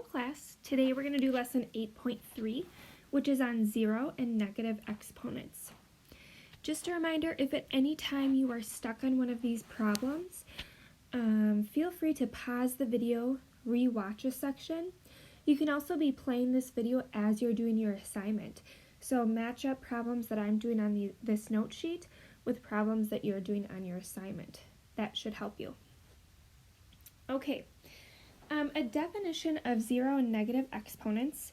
Hello class, today we're going to do lesson 8.3, which is on zero and negative exponents. Just a reminder, if at any time you are stuck on one of these problems, feel free to pause the video, re-watch a section. You can also be playing this video as you're doing your assignment. So match up problems that I'm doing on this note sheet with problems that you're doing on your assignment. That should help you. Okay. A definition of zero and negative exponents.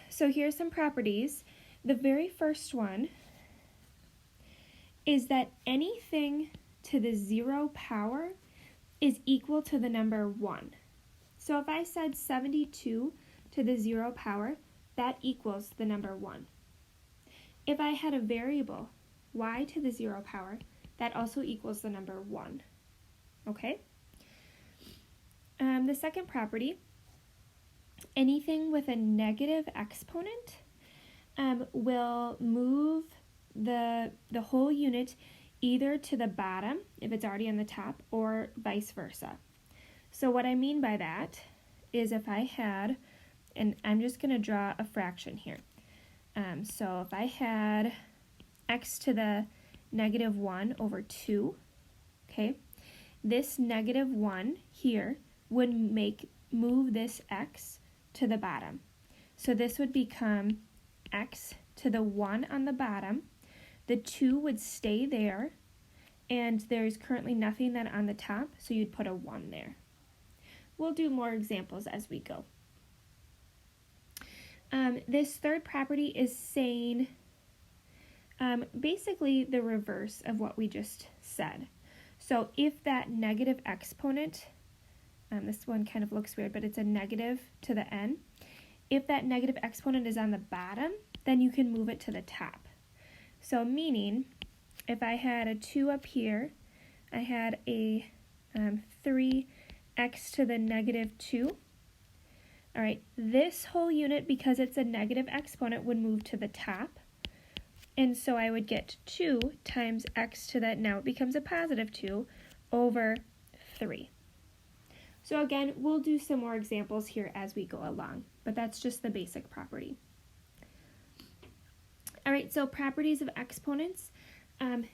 So here's some properties. The very first one is that anything to the zero power is equal to the number 1. So if I said 72 to the zero power, that equals the number 1. If I had a variable, y to the zero power, that also equals the number 1. Okay? The second property, anything with a negative exponent will move the whole unit either to the bottom, if it's already on the top, or vice versa. So what I mean by that is if I had, and I'm just going to draw a fraction here. So if I had x to the negative 1 over 2, okay, this negative 1 here would move this x to the bottom. So this would become x to the 1 on the bottom. The 2 would stay there, and there's currently nothing then on the top, so you'd put a 1 there. We'll do more examples as we go. This third property is saying basically the reverse of what we just said. So if that negative exponent, this one kind of looks weird, but it's a negative to the n. If that negative exponent is on the bottom, then you can move it to the top. So meaning, if I had a 2 up here, I had a 3x to the negative 2. All right, this whole unit, because it's a negative exponent, would move to the top. And so I would get 2 times x to that, now it becomes a positive 2, over 3. So again, we'll do some more examples here as we go along, but that's just the basic property. All right, so properties of exponents.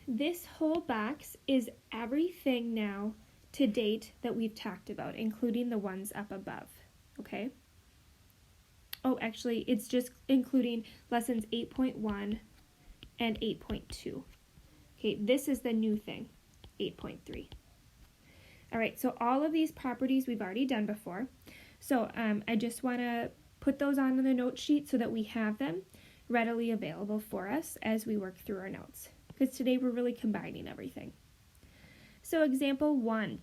This whole box is everything now to date that we've talked about, including the ones up above, okay? Oh, actually, it's just including lessons 8.1 and 8.2. Okay, this is the new thing, 8.3. All right, so all of these properties we've already done before. So I just want to put those on the note sheet so that we have them readily available for us as we work through our notes, because today we're really combining everything. So example 1,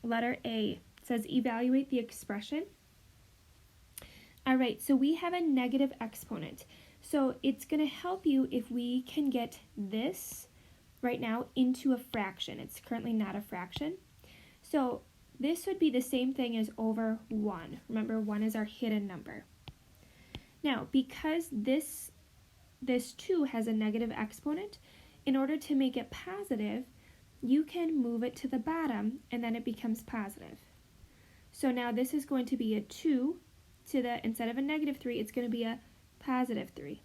letter A, says evaluate the expression. All right, so we have a negative exponent. So it's going to help you if we can get this right now into a fraction. It's currently not a fraction. So this would be the same thing as over 1. Remember, 1 is our hidden number. Now, because this 2 has a negative exponent, in order to make it positive, you can move it to the bottom, and then it becomes positive. So now this is going to be a 2 to the, instead of a negative 3, it's going to be a positive 3.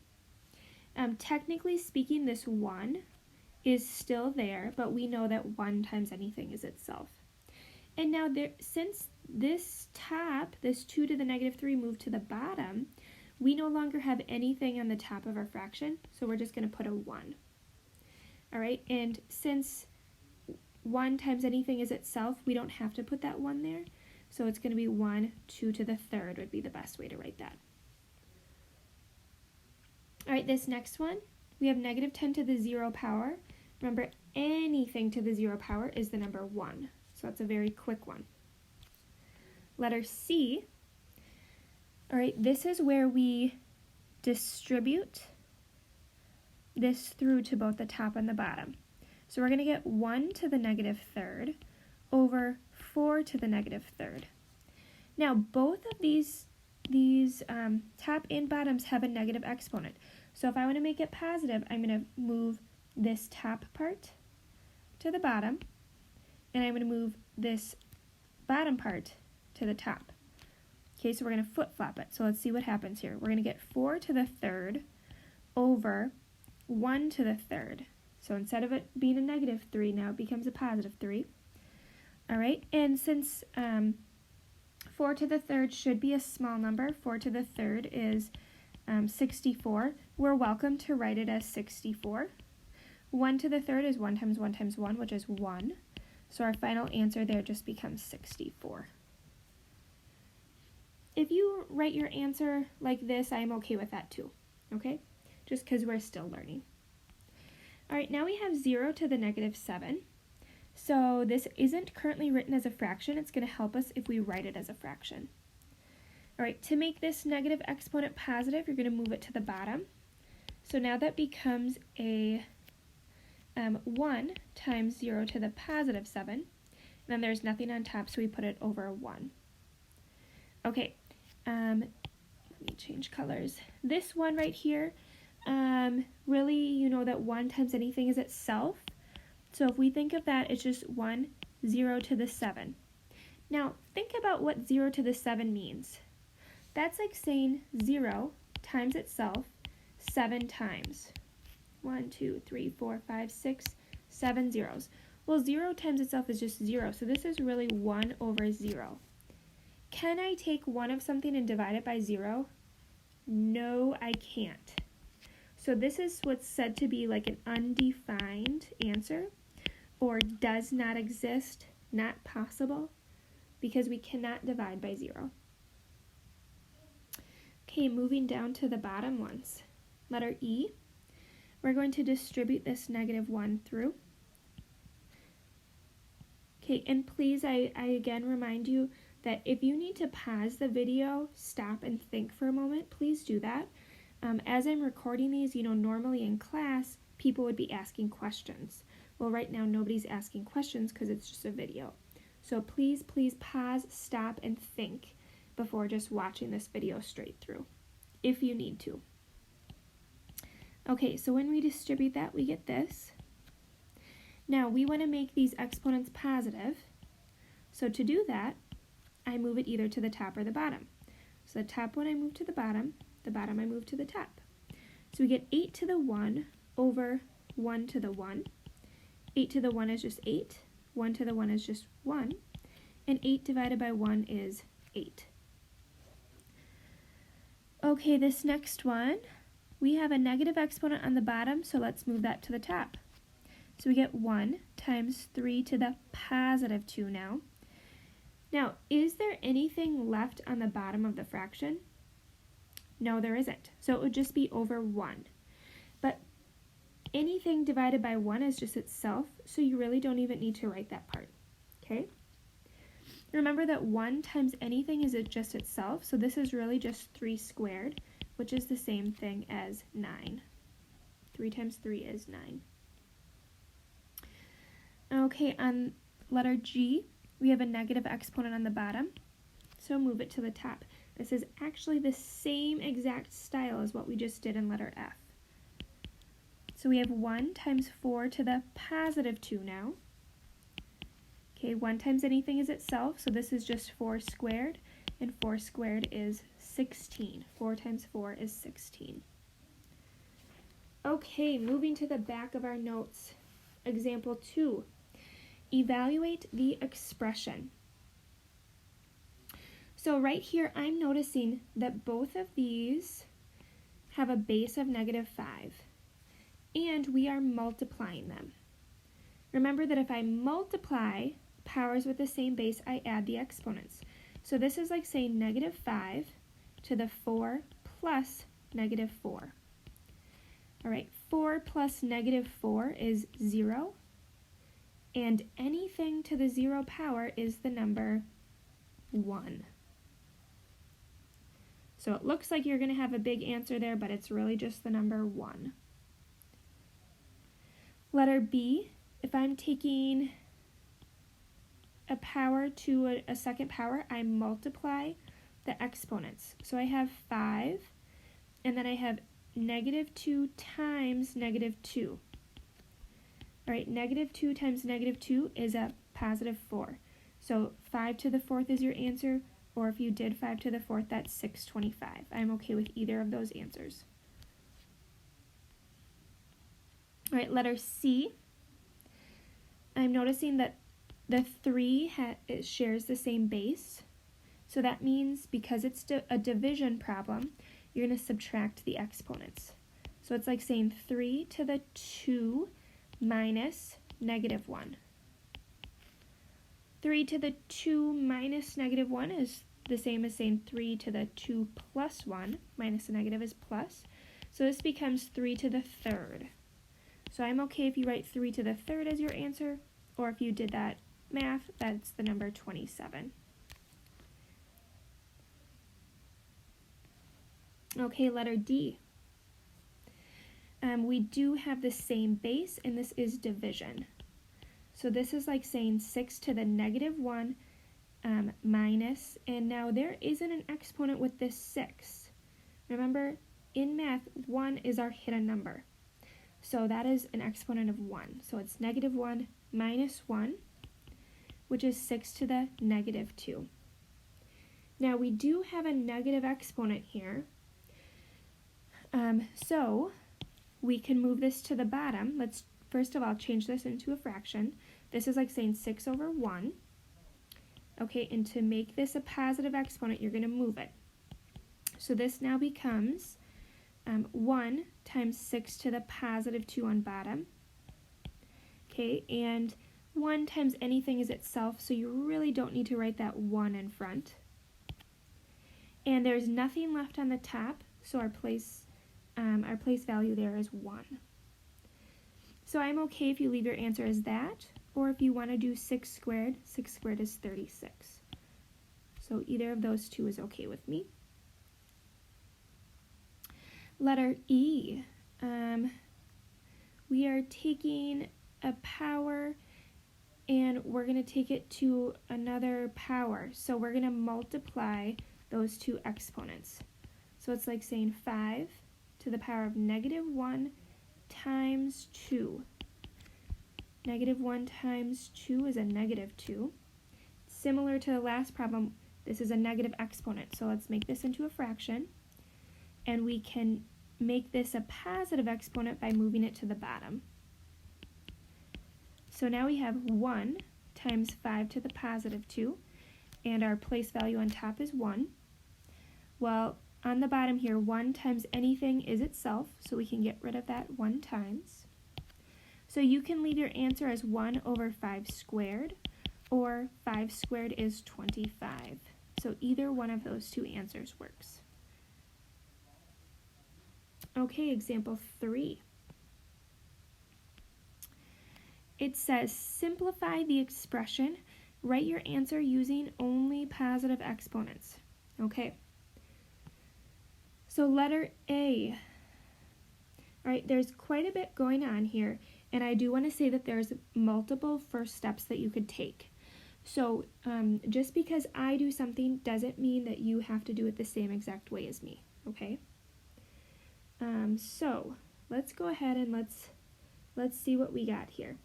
Technically speaking, this 1 is still there, but we know that 1 times anything is itself. And now, since this top, this 2 to the negative 3 moved to the bottom, we no longer have anything on the top of our fraction, so we're just going to put a 1. All right, and since 1 times anything is itself, we don't have to put that 1 there, so it's going to be 1, 2 to the third would be the best way to write that. All right, this next one, we have negative 10 to the 0 power. Remember, anything to the 0 power is the number 1. So that's a very quick one. Letter C. All right, this is where we distribute this through to both the top and the bottom. So we're going to get 1 to the negative third over 4 to the negative third. Now, both of these top and bottoms have a negative exponent. So if I want to make it positive, I'm going to move this top part to the bottom, and I'm going to move this bottom part to the top. Okay, so we're going to flip-flop it. So let's see what happens here. We're going to get 4 to the third over 1 to the third. So instead of it being a negative 3, now it becomes a positive 3. All right, and since 4 to the third should be a small number, 4 to the third is 64, we're welcome to write it as 64. 1 to the third is 1 times 1 times 1, which is 1. So our final answer there just becomes 64. If you write your answer like this, I'm okay with that too, okay? Just because we're still learning. All right, now we have 0 to the negative 7. So this isn't currently written as a fraction. It's going to help us if we write it as a fraction. All right, to make this negative exponent positive, you're going to move it to the bottom. So now that becomes a 1 times 0 to the positive 7. And then there's nothing on top, so we put it over 1. Okay, let me change colors. This one right here, really, you know that 1 times anything is itself. So if we think of that, it's just 1, 0 to the 7. Now, think about what 0 to the 7 means. That's like saying 0 times itself 7 times. 1, 2, 3, 4, 5, 6, 7 zeros. Well, 0 times itself is just 0, so this is really 1 over 0. Can I take 1 of something and divide it by 0? No, I can't. So this is what's said to be like an undefined answer, or does not exist, not possible, because we cannot divide by 0. Okay, moving down to the bottom ones. Letter E, we're going to distribute this negative 1 through. Okay, and please, I again remind you that if you need to pause the video, stop and think for a moment, please do that. As I'm recording these, normally in class, people would be asking questions. Well, right now, nobody's asking questions because it's just a video. So please pause, stop, and think before just watching this video straight through, if you need to. Okay, so when we distribute that, we get this. Now, we want to make these exponents positive. So to do that, I move it either to the top or the bottom. So the top one I move to the bottom I move to the top. So we get 8 to the 1 over 1 to the 1. 8 to the 1 is just 8. 1 to the 1 is just 1. And 8 divided by 1 is 8. Okay, this next one, we have a negative exponent on the bottom, so let's move that to the top. So we get 1 times 3 to the positive 2 now. Now, is there anything left on the bottom of the fraction? No, there isn't. So it would just be over 1. But anything divided by 1 is just itself, so you really don't even need to write that part. Okay? Remember that 1 times anything is just itself, so this is really just 3 squared, which is the same thing as 9. 3 times 3 is 9. Okay, on letter G, we have a negative exponent on the bottom, so move it to the top. This is actually the same exact style as what we just did in letter F. So we have 1 times 4 to the positive 2 now. Okay, 1 times anything is itself, so this is just 4 squared, and 4 squared is 16. 4 times 4 is 16. Okay, moving to the back of our notes. Example 2. Evaluate the expression. So right here, I'm noticing that both of these have a base of negative 5, and we are multiplying them. Remember that if I multiply powers with the same base, I add the exponents. So this is like saying negative 5 to the 4 plus negative 4. All right, 4 plus negative 4 is 0, and anything to the 0 power is the number 1. So it looks like you're going to have a big answer there, but it's really just the number 1. Letter B, if I'm taking a power to a second power, I multiply the exponents. So I have 5, and then I have negative 2 times negative 2. All right, negative 2 times negative 2 is a positive 4. So 5 to the 4th is your answer. or if you did 5 to the 4th, that's 625. I'm okay with either of those answers. All right, letter C. I'm noticing that the 3 it shares the same base. So that means because it's a division problem, you're going to subtract the exponents. So it's like saying 3 to the 2 minus negative 1. 3 to the 2 minus negative 1 is the same as saying 3 to the 2 plus 1. Minus a negative is plus. So this becomes 3 to the 3rd. So I'm okay if you write 3 to the 3rd as your answer, or if you did that math, that's the number 27. Okay, letter D. We do have the same base, and this is division. So this is like saying 6 to the negative 1 minus, and now there isn't an exponent with this 6. Remember, in math, 1 is our hidden number. So that is an exponent of 1. So it's negative 1 minus 1, which is 6 to the negative 2. Now we do have a negative exponent here. So we can move this to the bottom. Let's first of all change this into a fraction. This is like saying 6 over 1. Okay, and to make this a positive exponent, you're going to move it. So this now becomes 1 times 6 to the positive 2 on bottom. Okay, and 1 times anything is itself, so you really don't need to write that 1 in front. And there's nothing left on the top, so our place value there is 1. So I'm okay if you leave your answer as that, or if you want to do 6 squared is 36. So either of those two is okay with me. Letter E. We are taking a power and we're going to take it to another power. So we're going to multiply those two exponents. So it's like saying 5 to the power of negative 1 times 2. Negative 1 times 2 is a negative 2. Similar to the last problem, this is a negative exponent. So let's make this into a fraction. And we can make this a positive exponent by moving it to the bottom. So now we have 1 times 5 to the positive 2, and our place value on top is 1. Well, on the bottom here, 1 times anything is itself, so we can get rid of that 1 times. So you can leave your answer as 1 over 5 squared, or 5 squared is 25. So either one of those two answers works. Okay, example 3. It says, simplify the expression. Write your answer using only positive exponents. Okay. So letter A. All right, there's quite a bit going on here, and I do want to say that there's multiple first steps that you could take. So just because I do something doesn't mean that you have to do it the same exact way as me, okay? So let's go ahead and let's see what we got here.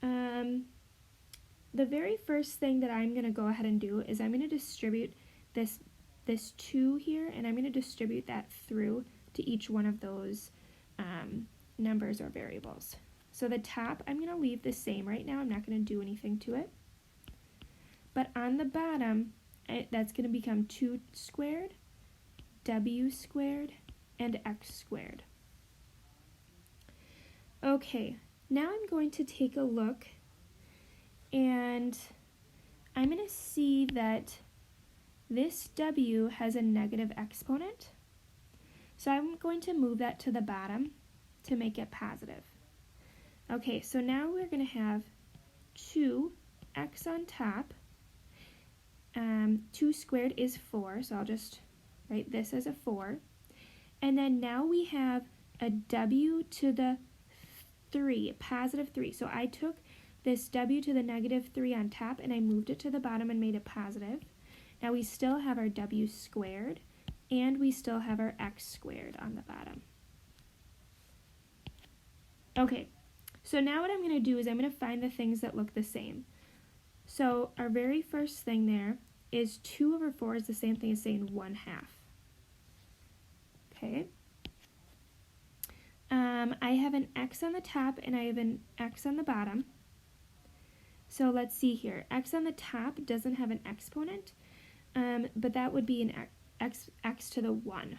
The very first thing that I'm going to go ahead and do is I'm going to distribute this 2 here, and I'm going to distribute that through to each one of those numbers or variables. So the top I'm going to leave the same right now. I'm not going to do anything to it. But on the bottom, that's going to become 2 squared, w squared, and x squared. Okay, now I'm going to take a look, and I'm going to see that this w has a negative exponent. So I'm going to move that to the bottom to make it positive. Okay, so now we're going to have 2x on top. 2 squared is 4, so I'll just write this as a 4. And then now we have a w to the 3, positive 3. So I took this w to the negative 3 on top and I moved it to the bottom and made it positive. Now we still have our w squared and we still have our x squared on the bottom. Okay, so now what I'm going to do is I'm going to find the things that look the same. So our very first thing there is 2 over 4 is the same thing as saying 1/2. Okay. I have an x on the top and I have an x on the bottom. So let's see here. X on the top doesn't have an exponent, but that would be an x to the 1.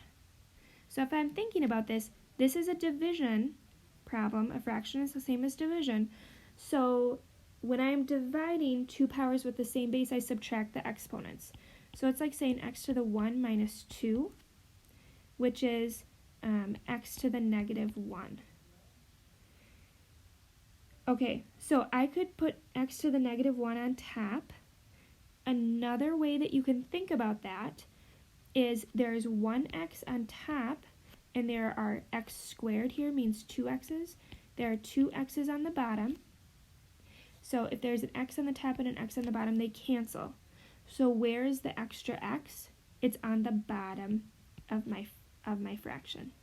So if I'm thinking about this, this is a division problem. A fraction is the same as division. So when I'm dividing two powers with the same base, I subtract the exponents. So it's like saying x to the 1 minus 2, which is x to the negative 1. Okay, so I could put x to the negative 1 on top. Another way that you can think about that is there's 1x on top, and there are x squared here, means 2 x's. There are 2 x's on the bottom. So if there's an x on the top and an x on the bottom, they cancel. So where is the extra x? It's on the bottom of my fraction.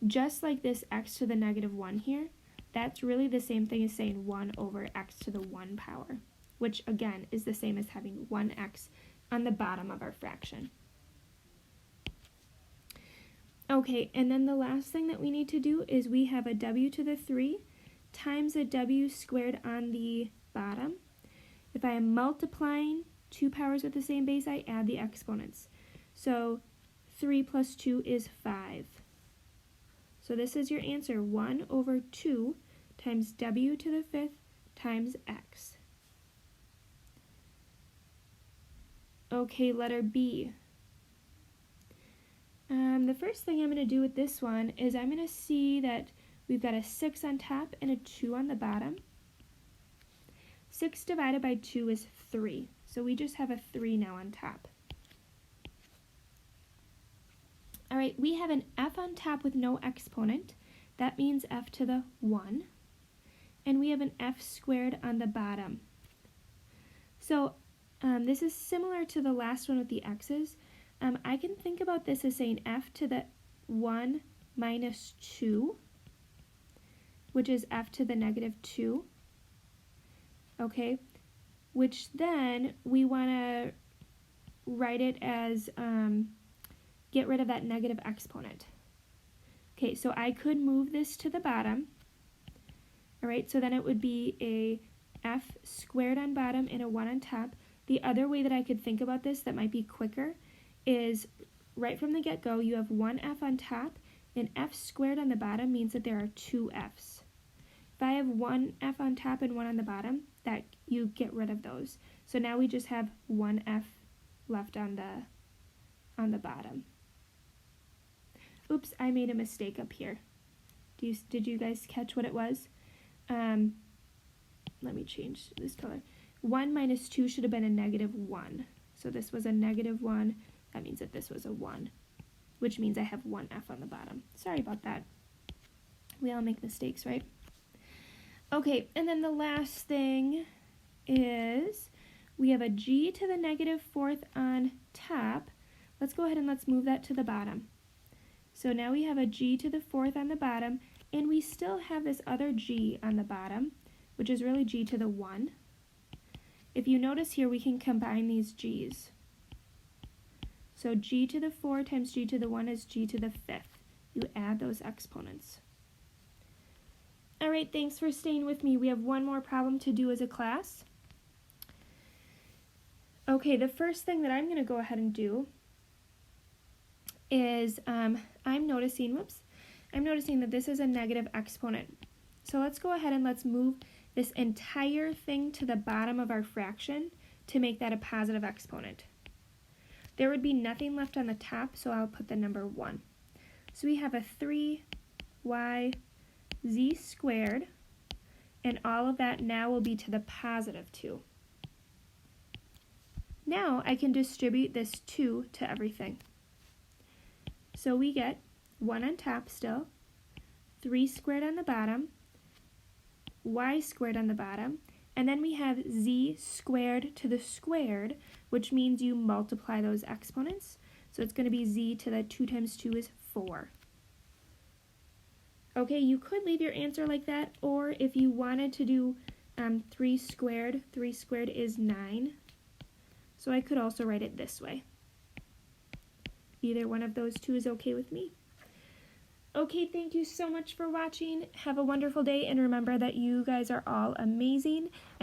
Just like this x to the negative 1 here, that's really the same thing as saying 1 over x to the 1 power, which again is the same as having 1x on the bottom of our fraction. Okay, and then the last thing that we need to do is we have a w to the 3 times a w squared on the bottom. If I am multiplying two powers with the same base, I add the exponents. So 3 plus 2 is 5. So this is your answer, 1 over 2 times w to the 5th times x. Okay, letter B. The first thing I'm going to do with this one is I'm going to see that we've got a 6 on top and a 2 on the bottom. 6 divided by 2 is 3, so we just have a 3 now on top. All right, we have an f on top with no exponent. That means f to the 1. And we have an f squared on the bottom. So this is similar to the last one with the x's. I can think about this as saying f to the 1 minus 2, which is f to the negative 2. Okay, which then we want to write it as get rid of that negative exponent. Okay, so I could move this to the bottom. All right, so then it would be a f squared on bottom and a 1 on top. The other way that I could think about this that might be quicker is right from the get-go, you have 1f on top, and f squared on the bottom means that there are 2 f's. If I have 1f on top and 1 on the bottom, that you get rid of those. So now we just have 1f left on the bottom. Oops, I made a mistake up here. Did you guys catch what it was? Let me change this color. 1 minus 2 should have been a negative 1. So this was a negative 1. That means that this was a 1, which means I have 1f on the bottom. Sorry about that. We all make mistakes, right? Okay, and then the last thing is we have a g to the negative 4th on top. Let's go ahead and let's move that to the bottom. So now we have a g to the 4th on the bottom, and we still have this other g on the bottom, which is really g to the 1. If you notice here, we can combine these g's. So g to the 4 times g to the 1 is g to the 5th. You add those exponents. All right, thanks for staying with me. We have one more problem to do as a class. Okay, the first thing that I'm going to go ahead and do is I'm noticing that this is a negative exponent. So let's go ahead and let's move this entire thing to the bottom of our fraction to make that a positive exponent. There would be nothing left on the top, so I'll put the number 1. So we have a 3y z squared, and all of that now will be to the positive 2. Now I can distribute this 2 to everything. So we get 1 on top still, 3 squared on the bottom, y squared on the bottom, and then we have z squared to the squared, which means you multiply those exponents. So it's going to be z to the 2 times 2 is 4. Okay, you could leave your answer like that, or if you wanted to do 3 squared is 9. So I could also write it this way. Either one of those two is okay with me. Okay, thank you so much for watching. Have a wonderful day, and remember that you guys are all amazing. And